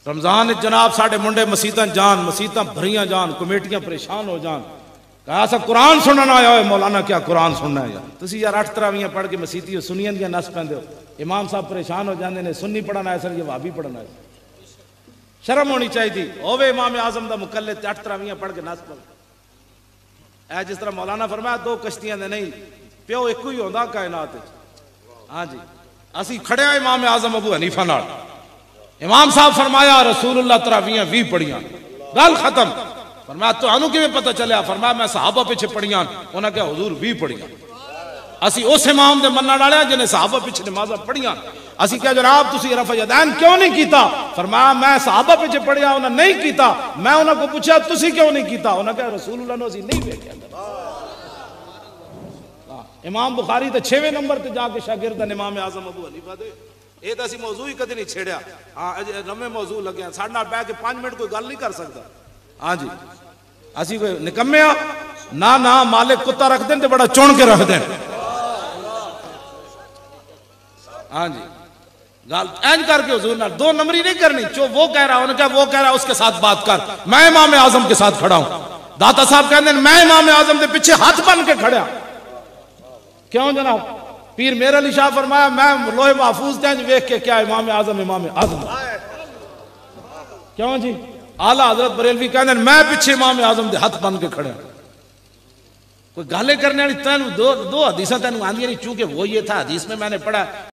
रमजान जनाब साढ़े मुंडे मसीतां जान, मसीतां भरियां जान, कमेटियां परेशान हो जान, कहा सा कुरान सुनना आया हो। मौलाना क्या कुरान सुनना है यार, तुसी यार 8 तरावियां पढ़ के मसीती सुनियां दियां नस पैंदे हो। इमाम साहब परेशान हो जाते हैं, सुन्नी पढ़ना है सर, ये वाबी पढ़ना है। शर्म होनी चाहिए। होवे इमाम आजम का मुकल्ले 8 तरावियां पढ़ के नस पढ़। जिस तरह मौलाना फरमाया 2 कश्तियां दे नहीं, प्यो एक ही होंदा कायनात। हाँ जी, असी खड़े इमाम आजम अबू हनीफा नाल। इमाम साहब फरमाया रसूलुल्लाह तरावियां 20 पढ़ियां, गल खत्म। फरमाया तुहानू किवें पता चलिया? फरमाया मैं सहाबा पिछे पढ़ियां। उन्हें कहा हुजूर 20 पढ़ियां। असी उस इमाम दे मनण वाले जिन्हें सहाबा पिछे नमाज़ां पढ़ियां। असी क्या जनाब तुसी रफ़ा यदैन क्यों नहीं कीता? फरमाया मैं सहाबा पिछे पढ़िया, उन्हें नहीं कीता। मैं उन्हें को पूछा तुसी क्यों नहीं कीता? उन्हें कहा रसूलुल्लाह नूं असीं नहीं वेख्या। इमाम बुखारी तो 6वें नंबर ते जाके शागिर्द इमाम आजम अबू हनीफा दे। ये तो असं मौजू ही कभी नहीं छेड़िया। हाँ नवे मौजू लगे साढ़े नाल बह के 5 मिनट कोई गल नहीं कर सकता। हाँ जी, असी कोई निकम्मे ना ना, मालिक कुत्ता रख दें तो बड़ा चुन के रख दें। हाँ जी, गल एंज करके हुजूर नाल 2 नंबरी नहीं करनी। जो वो कह रहा उन्होंने कहा वो कह रहा उसके साथ बात कर। मैं इमाम आजम के साथ खड़ा हूं। दाता साहब कहते हैं मैं इमाम आजम के पीछे हाथ बन के खड़ा। क्यों जनाब? पीर मेर अली शाह फरमाया मैं लोहे महफूज तेज वेख के क्या इमाम आजम क्यों जी? आला हजरत बरेलवी कहते हैं मैं पीछे इमाम आजम के हाथ बन के खड़े। कोई गाले करने वाली तेन दो हदीसा तेन आंदियां नहीं, चूंकि वो ये था हदीस में मैंने पढ़ा